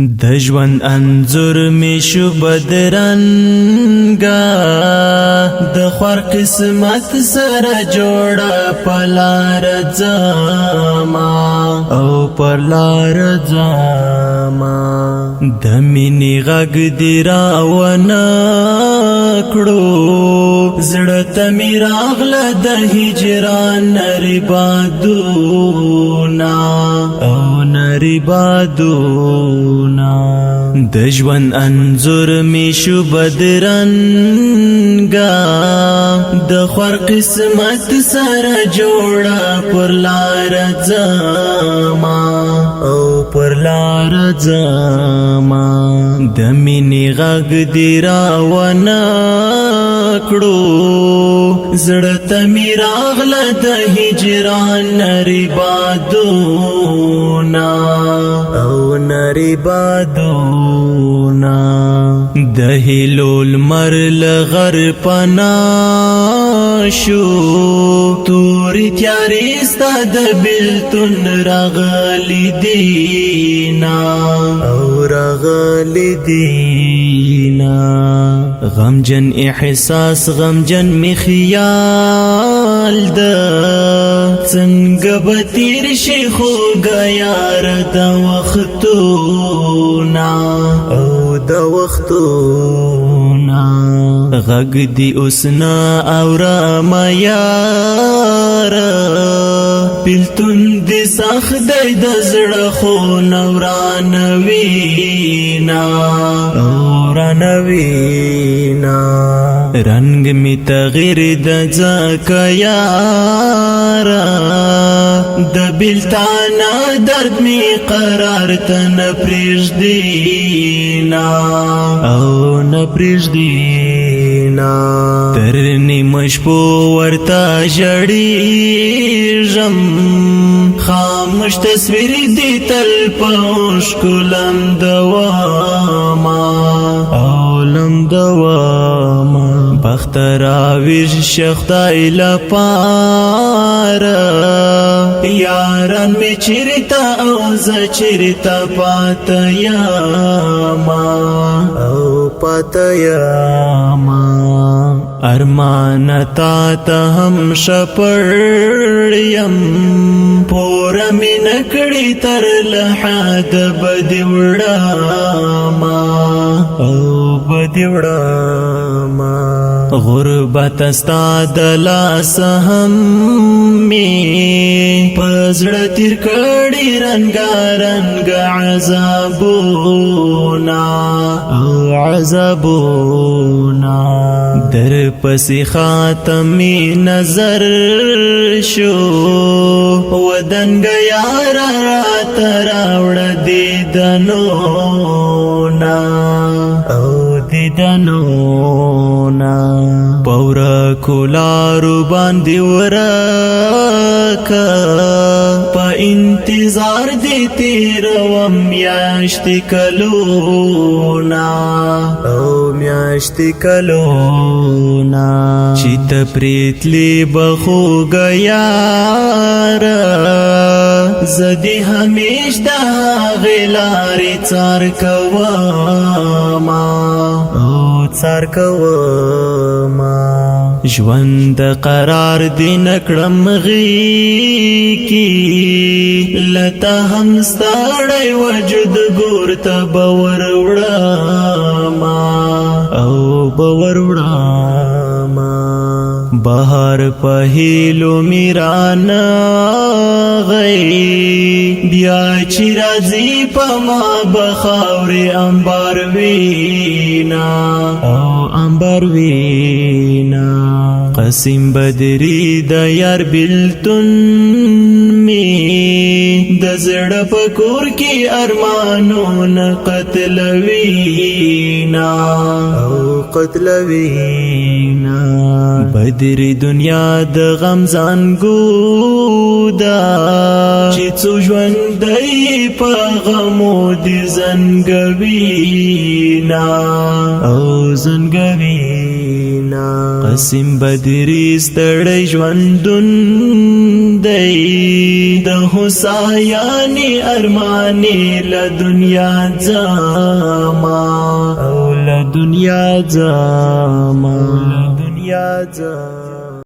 د ژوند انځور می شو بدرنګا د خور قسمت سره جوړه پلار ځما او پلار ځما د مینې غږ دی راونه کړو زړه ته می راغله د هجران نری بادونا او نری بادونا د ژوند انځور می شو بدرنګا د خور قسمت سره جوړه پر لار ځما او پر لار ځما د مینې غږ دی راونه کړو زړه ته می راغله د هجران نری بادونا او نری بادونا د هیلو لمر لغر پناشو توری تیاری ستا د بلتون راغلی دینا او راغلی دینا غمجن احساس غمجن می خیال دا څنګه به تیر شي خوږه یار د وختونه او د وختونه غږ دی اوس نه اورم یاره بلتون دی سخت دی د زړه خو نورانوینا رانوینا رنگ می تغیر د ځکه یاره د بلتانا درد می قرار ته نه پرېږدینا او نه پرېږدینا تر نیمه شپو ورته ژړېږم خاموش تصویر دی تل په اوښکو لمدومه او لمدومه بخت راویژ شه خدای لپاره یاران می چیرته او زه چیرته پاته یما او پاته یما ارمان تا ته هم شپړ یم پوره می نکړی تر لحد بدی وړما او بدی وړما غربت استا د لاس هم می پزړه تیر کړي رنګارنګ عذابونا او عذابونا در پسې خاتمي نظر شو ودنګ یار رات راوړ دیدنونا او دیدنونا پورا کولارو باندې ورکا په انتظار دی تیروم میاشتې کلونا او میاشتې کلونا چې ته پریتلی بخوږه یاره زدی همیش د هغې لارې څار کومه او څار کومه ژوند قرار دی نکړم غیږ لته هم ستړی وجود ګور ته به ور وړمه او به ور وړمه بهار په هیلو می رانغی بیا چې راځي په ما به خاورې انبار وینا او انبار وینا قسم بدری د یار بلتون می د زړه په کور کې ارمانونه قتلوینا او قتلوینا بدر دنیا د غم زنګودا چې څو ژوندی په غمو دي زنګوینا او زنګوینا مینا قسم بدری ستړی ژوندون دی د هوسایانې ارمانې له دنیا ځما او له دنیا ځما